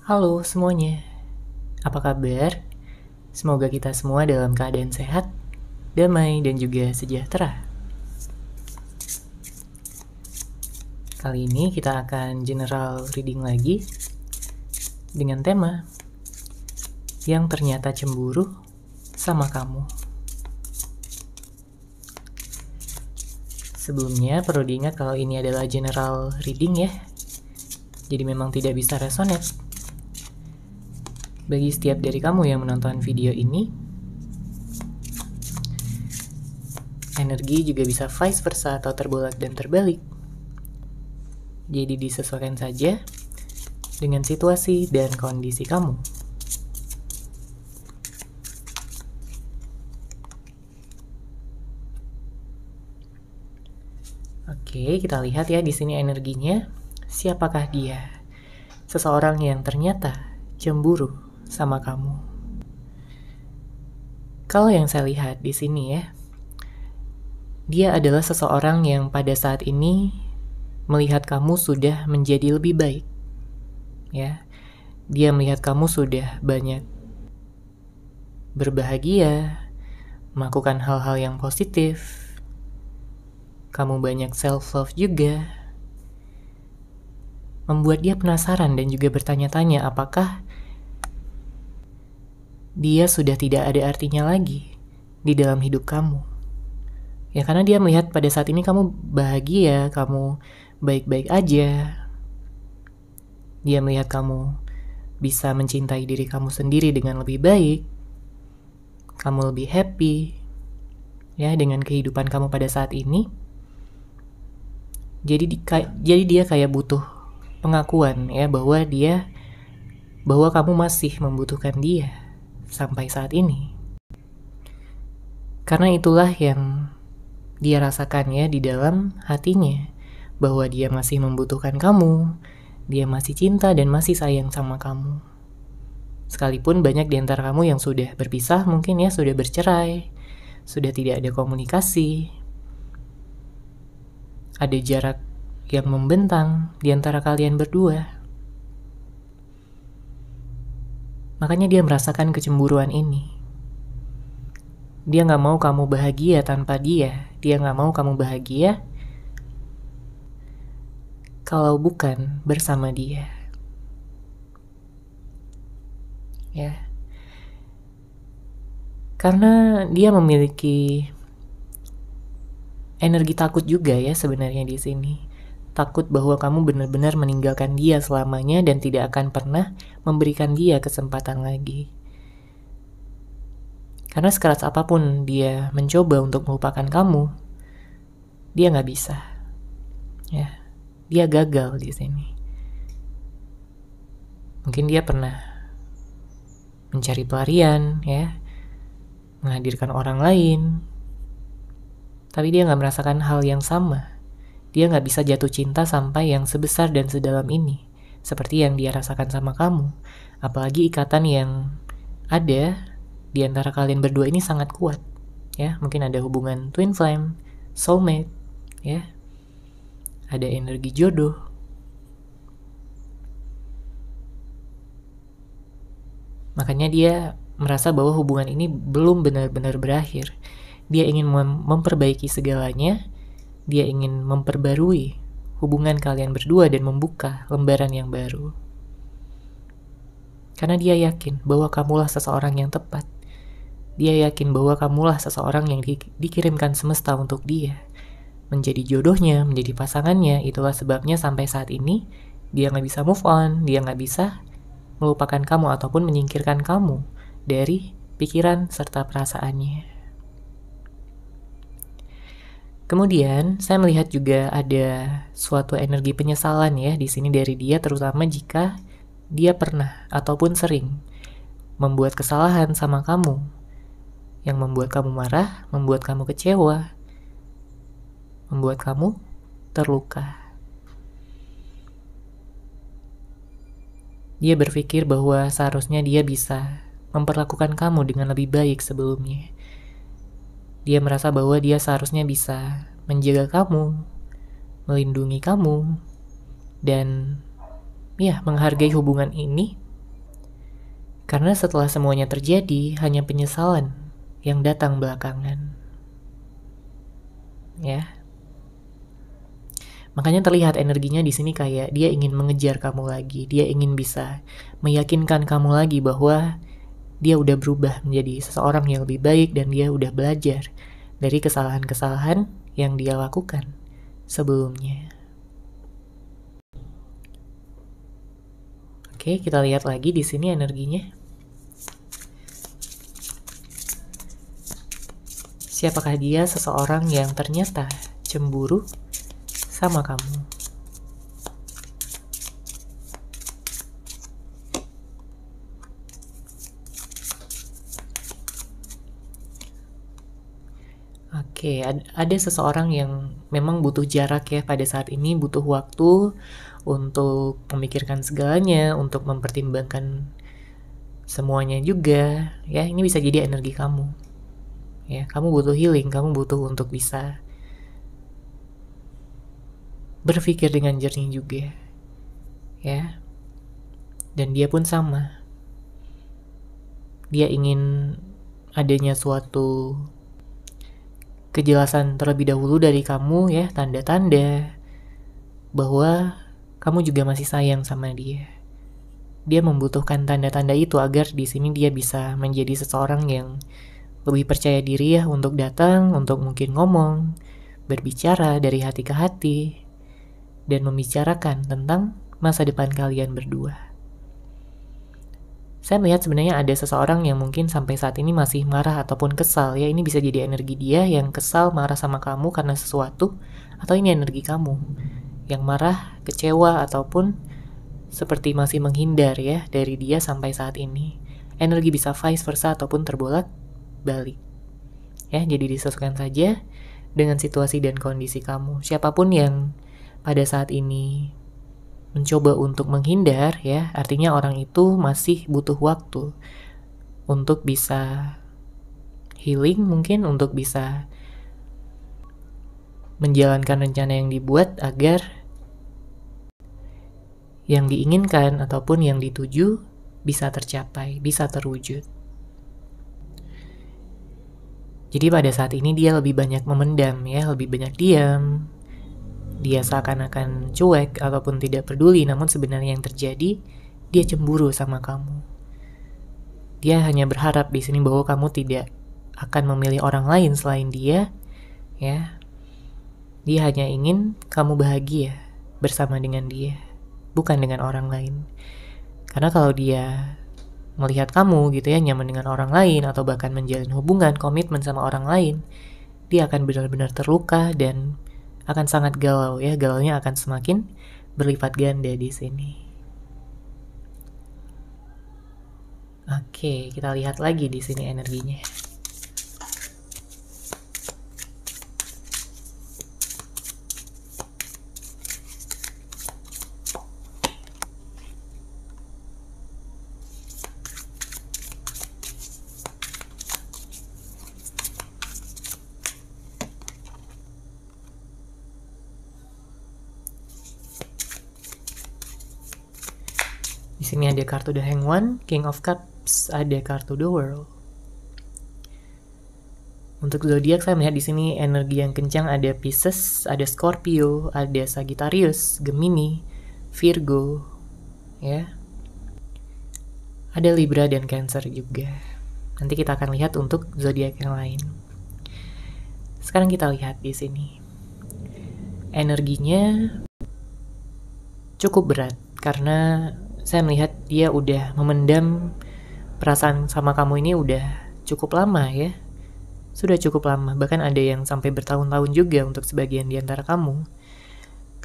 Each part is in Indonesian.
Halo semuanya, apa kabar? Semoga kita semua dalam keadaan sehat, damai, dan juga sejahtera. Kali ini kita akan general reading lagi dengan tema yang ternyata cemburu sama kamu. Sebelumnya perlu diingat kalau ini adalah general reading ya, jadi memang tidak bisa resonate. Bagi setiap dari kamu yang menonton video ini, energi juga bisa vice versa atau terbolak dan terbalik. Jadi disesuaikan saja dengan situasi dan kondisi kamu. Oke, kita lihat ya di sini energinya. Siapakah dia? Seseorang yang ternyata cemburu sama kamu. Kalau yang saya lihat di sini ya, dia adalah seseorang yang pada saat ini melihat kamu sudah menjadi lebih baik. Ya. Dia melihat kamu sudah banyak berbahagia, melakukan hal-hal yang positif. Kamu banyak self-love juga. Membuat dia penasaran dan juga bertanya-tanya apakah dia sudah tidak ada artinya lagi di dalam hidup kamu. Ya karena dia melihat pada saat ini kamu bahagia, kamu baik-baik aja. Dia melihat kamu bisa mencintai diri kamu sendiri dengan lebih baik. Kamu lebih happy ya dengan kehidupan kamu pada saat ini. Jadi dia kayak butuh pengakuan ya bahwa kamu masih membutuhkan dia sampai saat ini. Karena itulah yang dia rasakan ya di dalam hatinya, bahwa dia masih membutuhkan kamu, dia masih cinta dan masih sayang sama kamu. Sekalipun banyak di antara kamu yang sudah berpisah, mungkin ya sudah bercerai, sudah tidak ada komunikasi, ada jarak yang membentang di antara kalian berdua. Makanya dia merasakan kecemburuan ini. Dia gak mau kamu bahagia tanpa dia. Dia gak mau kamu bahagia kalau bukan bersama dia. Ya. Karena dia memiliki energi takut juga ya sebenarnya di sini. Takut bahwa kamu benar-benar meninggalkan dia selamanya dan tidak akan pernah memberikan dia kesempatan lagi. Karena sekeras apapun dia mencoba untuk melupakan kamu, dia nggak bisa. Ya, dia gagal di sini. Mungkin dia pernah mencari pelarian, ya, menghadirkan orang lain, tapi dia nggak merasakan hal yang sama. Dia nggak bisa jatuh cinta sampai yang sebesar dan sedalam ini, seperti yang dia rasakan sama kamu. Apalagi ikatan yang ada di antara kalian berdua ini sangat kuat. Ya, mungkin ada hubungan twin flame, soulmate, ya. Ada energi jodoh. Makanya dia merasa bahwa hubungan ini belum benar-benar berakhir. Dia ingin memperbaiki segalanya. Dia ingin memperbarui hubungan kalian berdua dan membuka lembaran yang baru. Karena dia yakin bahwa kamulah seseorang yang tepat. Dia yakin bahwa kamulah seseorang yang dikirimkan semesta untuk dia. Menjadi jodohnya, menjadi pasangannya. Itulah sebabnya sampai saat ini dia gak bisa move on. Dia gak bisa melupakan kamu ataupun menyingkirkan kamu dari pikiran serta perasaannya. Kemudian saya melihat juga ada suatu energi penyesalan ya di sini dari dia, terutama jika dia pernah ataupun sering membuat kesalahan sama kamu yang membuat kamu marah, membuat kamu kecewa, membuat kamu terluka. Dia berpikir bahwa seharusnya dia bisa memperlakukan kamu dengan lebih baik sebelumnya. Dia merasa bahwa dia seharusnya bisa menjaga kamu, melindungi kamu, dan ya menghargai hubungan ini Karena setelah semuanya terjadi, hanya penyesalan yang datang belakangan. Ya. Makanya terlihat energinya di sini kayak dia ingin mengejar kamu lagi. Dia ingin bisa meyakinkan kamu lagi bahwa dia udah berubah menjadi seseorang yang lebih baik dan dia udah belajar dari kesalahan-kesalahan yang dia lakukan sebelumnya. Oke, kita lihat lagi di sini energinya. Siapakah dia seseorang yang ternyata cemburu sama kamu? Oke, ada seseorang yang memang butuh jarak ya pada saat ini, butuh waktu untuk memikirkan segalanya, untuk mempertimbangkan semuanya juga. Ya, ini bisa jadi energi kamu. Ya, kamu butuh healing, kamu butuh untuk bisa berpikir dengan jernih juga. Ya. Dan dia pun sama. Dia ingin adanya suatu kejelasan terlebih dahulu dari kamu ya, tanda-tanda bahwa kamu juga masih sayang sama dia. Dia membutuhkan tanda-tanda itu agar di sini dia bisa menjadi seseorang yang lebih percaya diri ya untuk datang, untuk mungkin ngomong, berbicara dari hati ke hati, dan membicarakan tentang masa depan kalian berdua. Saya melihat sebenarnya ada seseorang yang mungkin sampai saat ini masih marah ataupun kesal ya. Ini bisa jadi energi dia yang kesal, marah sama kamu karena sesuatu, atau ini energi kamu yang marah, kecewa, ataupun seperti masih menghindar ya dari dia sampai saat ini. Energi bisa vice versa ataupun terbolak-balik. Ya, jadi disesuaikan saja dengan situasi dan kondisi kamu. Siapapun yang pada saat ini mencoba untuk menghindar ya, artinya orang itu masih butuh waktu untuk bisa healing, mungkin untuk bisa menjalankan rencana yang dibuat agar yang diinginkan ataupun yang dituju bisa tercapai, bisa terwujud. Jadi pada saat ini dia lebih banyak memendam ya, lebih banyak diam. Dia seakan-akan cuek ataupun tidak peduli, namun sebenarnya yang terjadi, dia cemburu sama kamu. Dia hanya berharap di sini bahwa kamu tidak akan memilih orang lain selain dia, ya. Dia hanya ingin kamu bahagia bersama dengan dia, bukan dengan orang lain. Karena kalau dia melihat kamu gitu ya, nyaman dengan orang lain atau bahkan menjalin hubungan, komitmen sama orang lain, dia akan benar-benar terluka dan akan sangat galau ya. Galaunya akan semakin berlipat ganda di sini. Oke, kita lihat lagi di sini energinya. Di sini ada kartu The Hanged One, King of Cups, ada kartu The World. Untuk zodiak saya melihat di sini energi yang kencang ada Pisces, ada Scorpio, ada Sagittarius, Gemini, Virgo, ya. Ada Libra dan Cancer juga. Nanti kita akan lihat untuk zodiak yang lain. Sekarang kita lihat di sini. Energinya cukup berat karena saya melihat dia udah memendam perasaan sama kamu ini udah cukup lama ya. Sudah cukup lama, bahkan ada yang sampai bertahun-tahun juga untuk sebagian di antara kamu.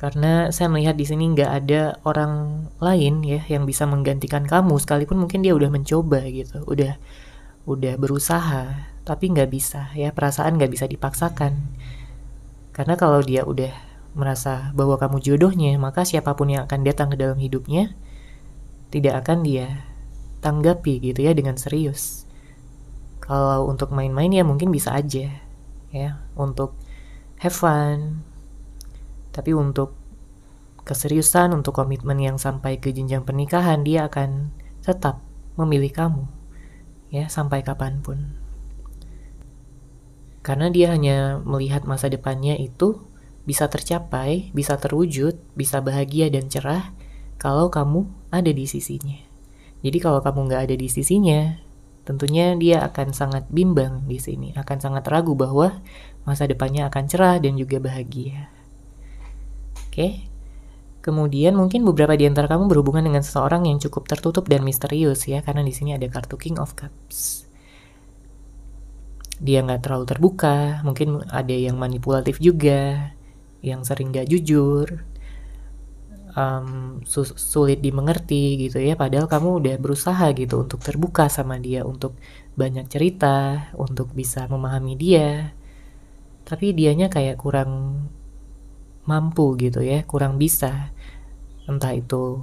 Karena saya melihat di sini nggak ada orang lain ya yang bisa menggantikan kamu, sekalipun mungkin dia udah mencoba gitu, udah berusaha, tapi nggak bisa ya, perasaan nggak bisa dipaksakan. Karena kalau dia udah merasa bahwa kamu jodohnya, maka siapapun yang akan datang ke dalam hidupnya tidak akan dia tanggapi gitu ya dengan serius. Kalau untuk main-main ya mungkin bisa aja ya, untuk have fun. Tapi untuk keseriusan, untuk komitmen yang sampai ke jenjang pernikahan, dia akan tetap memilih kamu, ya, sampai kapanpun. Karena dia hanya melihat masa depannya itu bisa tercapai, bisa terwujud, bisa bahagia dan cerah kalau kamu ada di sisinya. Jadi kalau kamu nggak ada di sisinya, tentunya dia akan sangat bimbang di sini, akan sangat ragu bahwa masa depannya akan cerah dan juga bahagia. Oke? Kemudian mungkin beberapa di antara kamu berhubungan dengan seseorang yang cukup tertutup dan misterius ya, karena di sini ada kartu King of Cups. Dia nggak terlalu terbuka, mungkin ada yang manipulatif juga, yang sering nggak jujur, sulit dimengerti gitu ya, padahal kamu udah berusaha gitu untuk terbuka sama dia, untuk banyak cerita, untuk bisa memahami dia, tapi dianya kayak kurang mampu gitu ya, kurang bisa, entah itu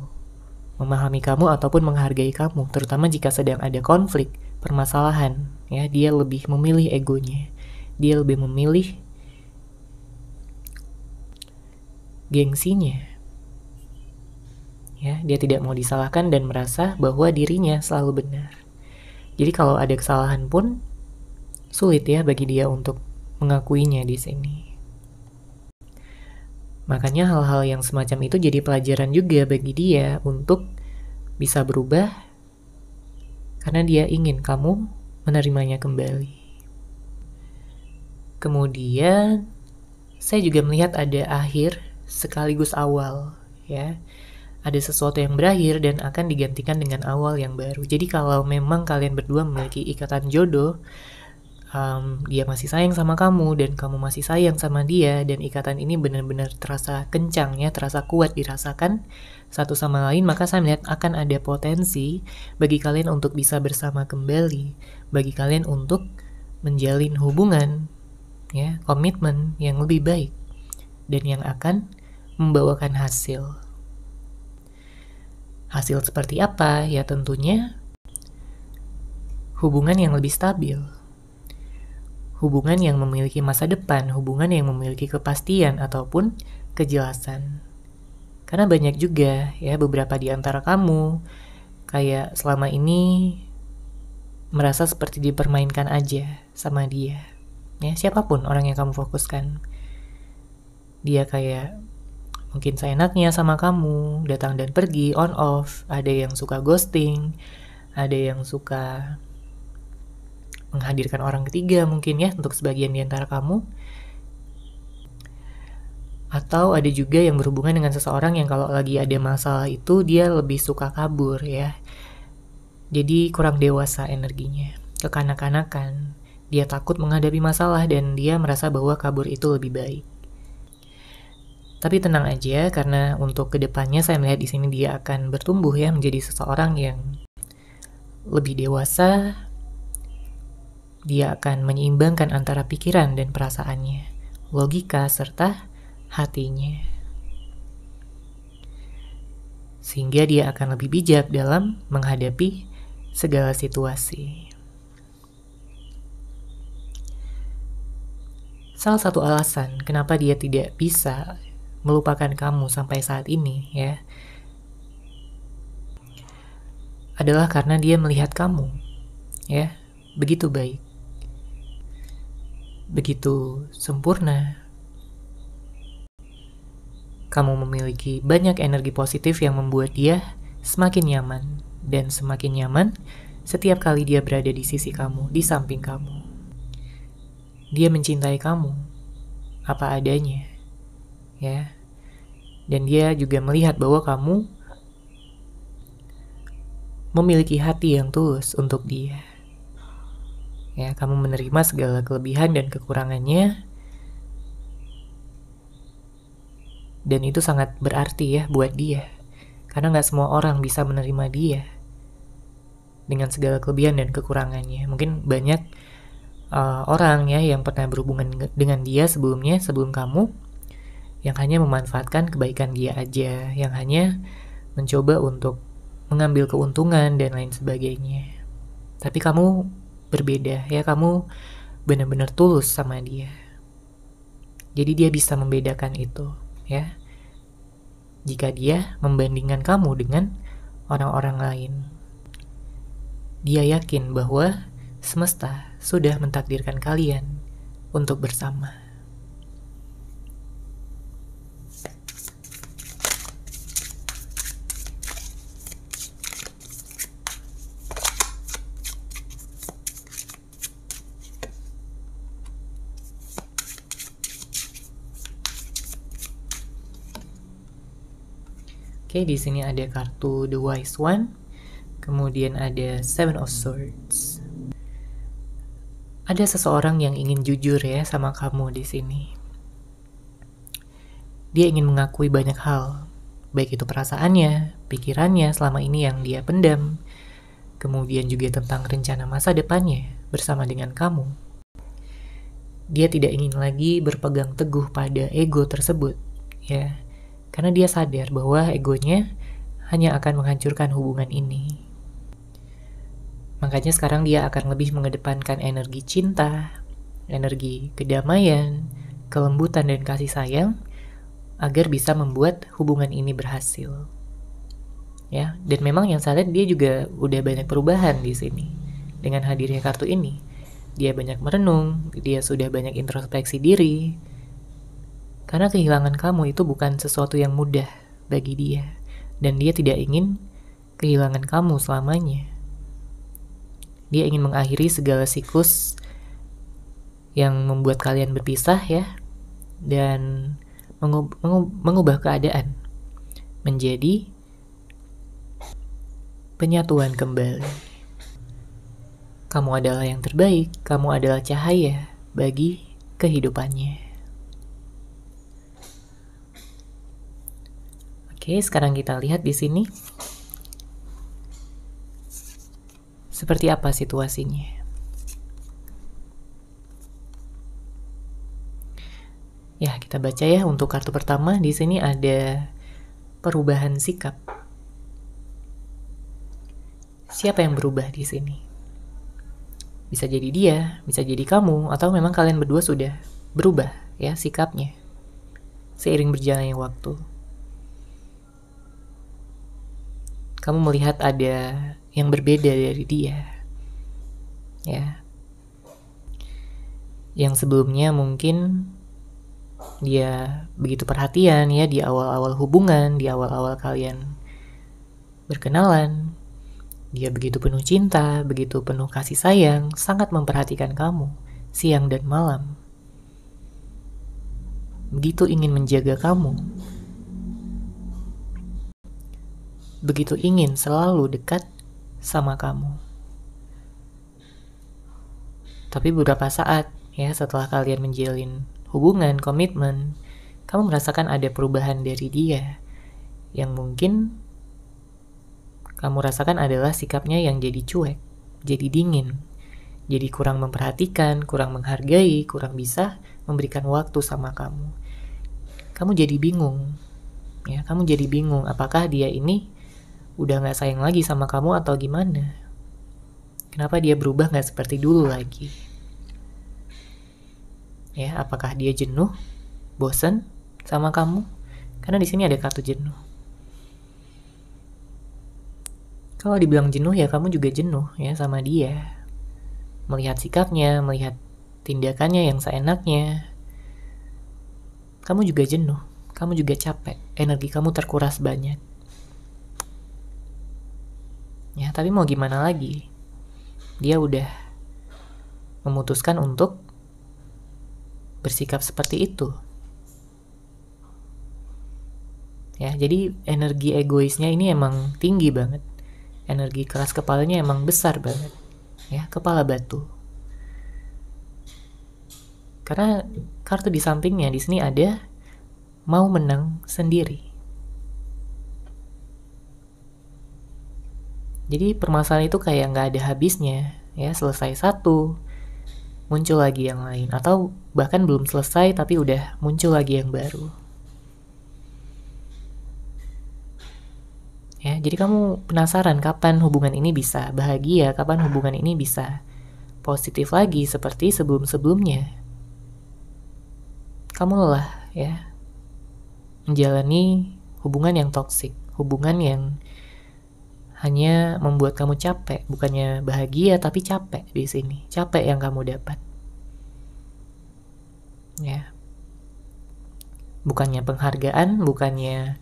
memahami kamu ataupun menghargai kamu, terutama jika sedang ada konflik, permasalahan ya. Dia lebih memilih egonya, dia lebih memilih gengsinya ya. Dia tidak mau disalahkan dan merasa bahwa dirinya selalu benar. Jadi kalau ada kesalahan pun sulit ya bagi dia untuk mengakuinya di sini. Makanya hal-hal yang semacam itu jadi pelajaran juga bagi dia untuk bisa berubah, karena dia ingin kamu menerimanya kembali. Kemudian saya juga melihat ada akhir sekaligus awal ya. Ada sesuatu yang berakhir dan akan digantikan dengan awal yang baru. Jadi kalau memang kalian berdua memiliki ikatan jodoh, dia masih sayang sama kamu dan kamu masih sayang sama dia, dan ikatan ini benar-benar terasa kencang ya, terasa kuat dirasakan satu sama lain, maka saya melihat akan ada potensi bagi kalian untuk bisa bersama kembali, bagi kalian untuk menjalin hubungan ya, komitmen yang lebih baik dan yang akan membawakan hasil. Hasil seperti apa? Ya tentunya hubungan yang lebih stabil, hubungan yang memiliki masa depan, hubungan yang memiliki kepastian ataupun kejelasan. Karena banyak juga ya beberapa di antara kamu kayak selama ini merasa seperti dipermainkan aja sama dia. Ya, siapapun orang yang kamu fokuskan, dia kayak mungkin seenaknya sama kamu, datang dan pergi, on off. Ada yang suka ghosting, ada yang suka menghadirkan orang ketiga mungkin ya untuk sebagian di antara kamu. Atau ada juga yang berhubungan dengan seseorang yang kalau lagi ada masalah itu dia lebih suka kabur ya. Jadi kurang dewasa energinya, kekanak-kanakan. Dia takut menghadapi masalah dan dia merasa bahwa kabur itu lebih baik. Tapi tenang aja, karena untuk kedepannya saya melihat di sini dia akan bertumbuh ya menjadi seseorang yang lebih dewasa. Dia akan menyeimbangkan antara pikiran dan perasaannya, logika serta hatinya, sehingga dia akan lebih bijak dalam menghadapi segala situasi. Salah satu alasan kenapa dia tidak bisa melupakan kamu sampai saat ini ya, adalah karena dia melihat kamu ya begitu baik, begitu sempurna. Kamu memiliki banyak energi positif yang membuat dia semakin nyaman, dan semakin nyaman setiap kali dia berada di sisi kamu, di samping kamu. Dia mencintai kamu apa adanya ya, dan dia juga melihat bahwa kamu memiliki hati yang tulus untuk dia ya. Kamu menerima segala kelebihan dan kekurangannya, dan itu sangat berarti ya buat dia, karena gak semua orang bisa menerima dia dengan segala kelebihan dan kekurangannya. Mungkin banyak orang ya yang pernah berhubungan dengan dia sebelumnya, sebelum kamu, yang hanya memanfaatkan kebaikan dia aja, yang hanya mencoba untuk mengambil keuntungan dan lain sebagainya. Tapi kamu berbeda ya, kamu benar-benar tulus sama dia. Jadi dia bisa membedakan itu ya, jika dia membandingkan kamu dengan orang-orang lain. Dia yakin bahwa semesta sudah mentakdirkan kalian untuk bersama. Oke, di sini ada kartu The Wise One, kemudian ada Seven of Swords. Ada seseorang yang ingin jujur ya sama kamu di sini. Dia ingin mengakui banyak hal, baik itu perasaannya, pikirannya selama ini yang dia pendam, kemudian juga tentang rencana masa depannya bersama dengan kamu. Dia tidak ingin lagi berpegang teguh pada ego tersebut, ya. Karena dia sadar bahwa egonya hanya akan menghancurkan hubungan ini. Makanya sekarang dia akan lebih mengedepankan energi cinta, energi kedamaian, kelembutan dan kasih sayang agar bisa membuat hubungan ini berhasil. Ya, dan memang yang saya lihat dia juga udah banyak perubahan di sini. Dengan hadirnya kartu ini, dia banyak merenung, dia sudah banyak introspeksi diri. Karena kehilangan kamu itu bukan sesuatu yang mudah bagi dia. Dan dia tidak ingin kehilangan kamu selamanya. Dia ingin mengakhiri segala siklus yang membuat kalian berpisah ya. Dan mengubah keadaan menjadi penyatuan kembali. Kamu adalah yang terbaik, kamu adalah cahaya bagi kehidupannya. Oke, sekarang kita lihat di sini seperti apa situasinya. Ya, kita baca ya untuk kartu pertama. Di sini ada perubahan sikap. Siapa yang berubah di sini? Bisa jadi dia, bisa jadi kamu, atau memang kalian berdua sudah berubah ya sikapnya seiring berjalannya waktu. Kamu melihat ada yang berbeda dari dia. Ya. Yang sebelumnya mungkin dia begitu perhatian ya di awal-awal hubungan, di awal-awal kalian berkenalan. Dia begitu penuh cinta, begitu penuh kasih sayang, sangat memperhatikan kamu siang dan malam. Begitu ingin menjaga kamu. Begitu ingin selalu dekat sama kamu. Tapi beberapa saat ya setelah kalian menjalin hubungan, komitmen, kamu merasakan ada perubahan dari dia yang mungkin kamu rasakan adalah sikapnya yang jadi cuek, jadi dingin, jadi kurang memperhatikan, kurang menghargai, kurang bisa memberikan waktu sama kamu. Kamu jadi bingung, ya kamu jadi bingung apakah dia ini udah gak sayang lagi sama kamu atau gimana? Kenapa dia berubah gak seperti dulu lagi? Ya, apakah dia jenuh, bosan sama kamu? Karena di sini ada kartu jenuh. Kalau dibilang jenuh ya kamu juga jenuh ya sama dia. Melihat sikapnya, melihat tindakannya yang seenaknya. Kamu juga jenuh, kamu juga capek, energi kamu terkuras banyak. Ya, tapi mau gimana lagi? Dia udah memutuskan untuk bersikap seperti itu. Ya, jadi energi egoisnya ini emang tinggi banget. Energi keras kepalanya emang besar banget. Ya, kepala batu. Karena kartu di sampingnya di sini ada mau menang sendiri. Jadi permasalahan itu kayak nggak ada habisnya, ya selesai satu, muncul lagi yang lain, atau bahkan belum selesai tapi udah muncul lagi yang baru. Ya, jadi kamu penasaran kapan hubungan ini bisa bahagia, kapan hubungan ini bisa positif lagi seperti sebelum-sebelumnya. Kamu lelah ya menjalani hubungan yang toksik, hubungan yang hanya membuat kamu capek, bukannya bahagia tapi capek di sini. Capek yang kamu dapat. Ya. Bukannya penghargaan, bukannya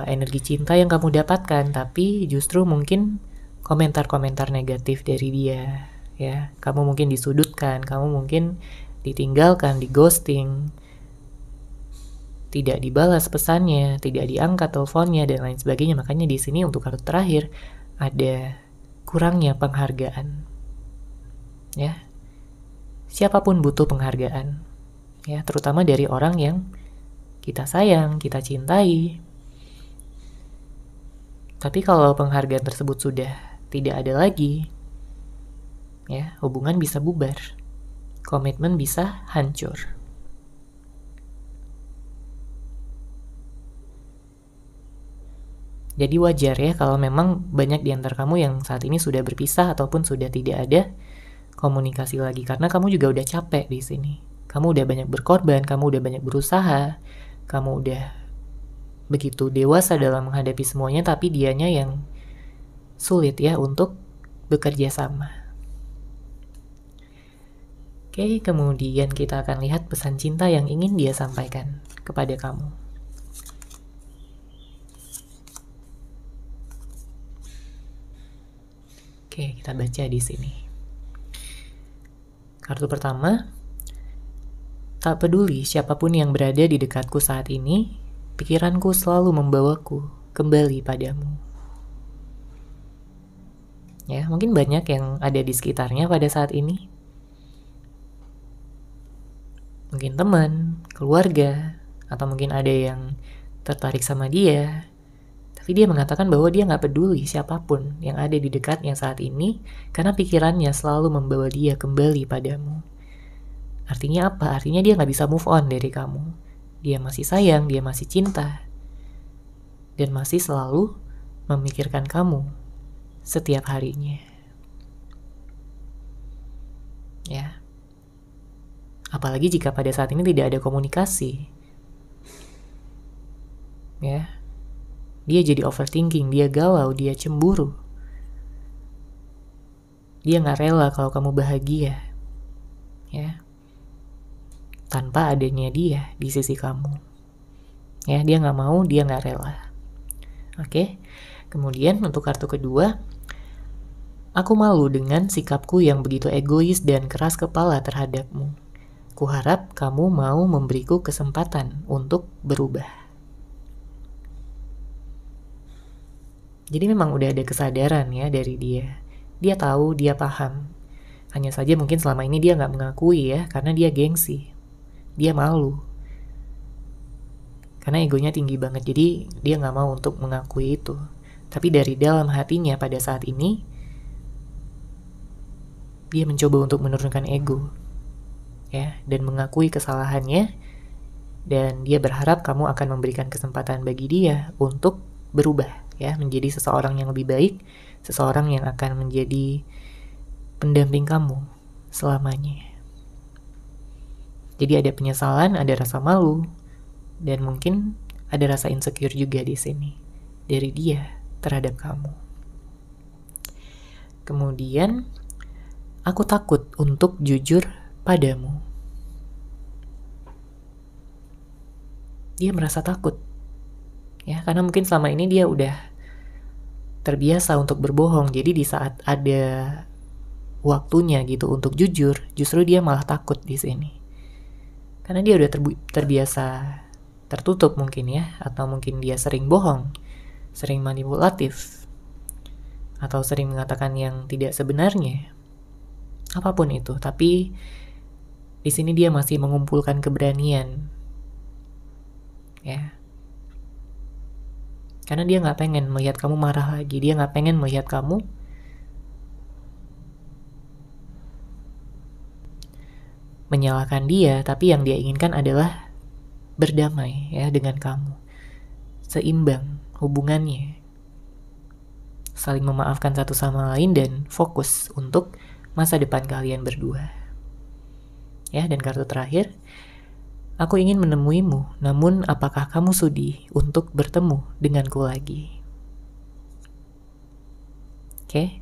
energi cinta yang kamu dapatkan, tapi justru mungkin komentar-komentar negatif dari dia. Ya, kamu mungkin disudutkan, kamu mungkin ditinggalkan, di ghosting, tidak dibalas pesannya, tidak diangkat teleponnya, dan lain sebagainya. Makanya di sini untuk kartu terakhir ada kurangnya penghargaan. Ya, siapapun butuh penghargaan, ya, terutama dari orang yang kita sayang, kita cintai. Tapi kalau penghargaan tersebut sudah tidak ada lagi, ya, hubungan bisa bubar, komitmen bisa hancur. Jadi wajar ya kalau memang banyak di antara kamu yang saat ini sudah berpisah ataupun sudah tidak ada komunikasi lagi, karena kamu juga udah capek di sini. Kamu udah banyak berkorban, kamu udah banyak berusaha, kamu udah begitu dewasa dalam menghadapi semuanya, tapi dianya yang sulit ya untuk bekerja sama. Oke, kemudian kita akan lihat pesan cinta yang ingin dia sampaikan kepada kamu. Oke, kita baca di sini. Kartu pertama, tak peduli siapapun yang berada di dekatku saat ini, pikiranku selalu membawaku kembali padamu. Ya, mungkin banyak yang ada di sekitarnya pada saat ini. Mungkin teman, keluarga, atau mungkin ada yang tertarik sama dia. Tapi dia mengatakan bahwa dia gak peduli siapapun yang ada di dekatnya saat ini, karena pikirannya selalu membawa dia kembali padamu. Artinya apa? Artinya dia gak bisa move on dari kamu. Dia masih sayang, dia masih cinta, dan masih selalu memikirkan kamu setiap harinya. Ya. Apalagi jika pada saat ini tidak ada komunikasi. Ya. Dia jadi overthinking, dia galau, dia cemburu. Dia gak rela kalau kamu bahagia. Ya. Tanpa adanya dia di sisi kamu. Ya, dia gak mau, dia gak rela. Oke. Kemudian untuk kartu kedua, aku malu dengan sikapku yang begitu egois dan keras kepala terhadapmu. Kuharap kamu mau memberiku kesempatan untuk berubah. Jadi memang udah ada kesadaran ya dari dia. Dia tahu, dia paham. Hanya saja mungkin selama ini dia gak mengakui ya, karena dia gengsi. Dia malu. Karena egonya tinggi banget, jadi dia gak mau untuk mengakui itu. Tapi dari dalam hatinya pada saat ini, dia mencoba untuk menurunkan ego. Ya, dan mengakui kesalahannya, dan dia berharap kamu akan memberikan kesempatan bagi dia untuk berubah, ya, menjadi seseorang yang lebih baik, seseorang yang akan menjadi pendamping kamu selamanya. Jadi ada penyesalan, ada rasa malu, dan mungkin ada rasa insecure juga di sini dari dia terhadap kamu. Kemudian, aku takut untuk jujur padamu. Dia merasa takut. Ya, karena mungkin selama ini dia udah terbiasa untuk berbohong. Jadi di saat ada waktunya gitu untuk jujur, justru dia malah takut di sini. Karena dia udah terbiasa tertutup mungkin ya, atau mungkin dia sering bohong, sering manipulatif, atau sering mengatakan yang tidak sebenarnya. Apapun itu, tapi di sini dia masih mengumpulkan keberanian. Ya. Karena dia gak pengen melihat kamu marah lagi, dia gak pengen melihat kamu menyalahkan dia, tapi yang dia inginkan adalah berdamai ya dengan kamu. Seimbang hubungannya. Saling memaafkan satu sama lain dan fokus untuk masa depan kalian berdua. Ya, dan kartu terakhir, aku ingin menemuimu, namun apakah kamu sudi untuk bertemu denganku lagi? Oke.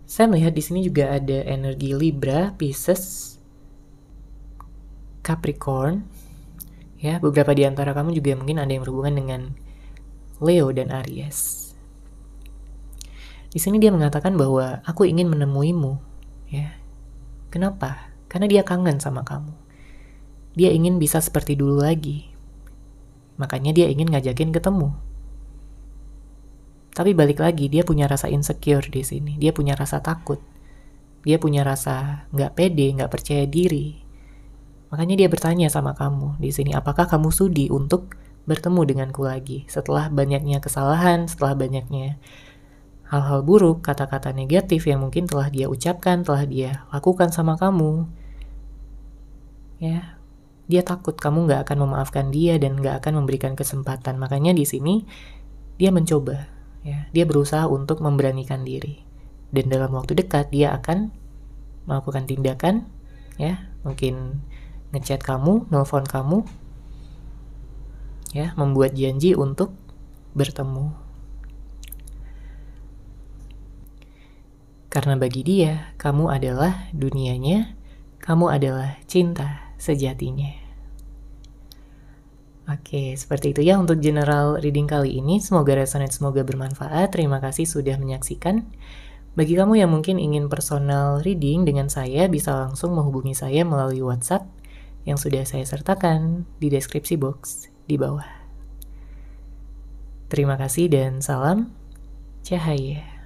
Saya melihat di sini juga ada energi Libra, Pisces, Capricorn. Ya, beberapa di antara kamu juga mungkin ada yang berhubungan dengan Leo dan Aries. Di sini dia mengatakan bahwa aku ingin menemuimu, ya. Kenapa? Karena dia kangen sama kamu. Dia ingin bisa seperti dulu lagi. Makanya dia ingin ngajakin ketemu. Tapi balik lagi, dia punya rasa insecure di sini. Dia punya rasa takut. Dia punya rasa nggak pede, nggak percaya diri. Makanya dia bertanya sama kamu di sini, apakah kamu sudi untuk bertemu denganku lagi? Setelah banyaknya kesalahan, setelah banyaknya hal-hal buruk, kata-kata negatif yang mungkin telah dia ucapkan, telah dia lakukan sama kamu. Ya, dia takut kamu nggak akan memaafkan dia dan nggak akan memberikan kesempatan. Makanya di sini dia mencoba. Ya, dia berusaha untuk memberanikan diri. Dan dalam waktu dekat dia akan melakukan tindakan, ya, mungkin ngechat kamu, nelfon kamu, ya, membuat janji untuk bertemu. Karena bagi dia, kamu adalah dunianya, kamu adalah cinta sejatinya. Oke, seperti itu ya untuk general reading kali ini. Semoga resonate, semoga bermanfaat. Terima kasih sudah menyaksikan. Bagi kamu yang mungkin ingin personal reading dengan saya, bisa langsung menghubungi saya melalui WhatsApp yang sudah saya sertakan di deskripsi box di bawah. Terima kasih dan salam cahaya.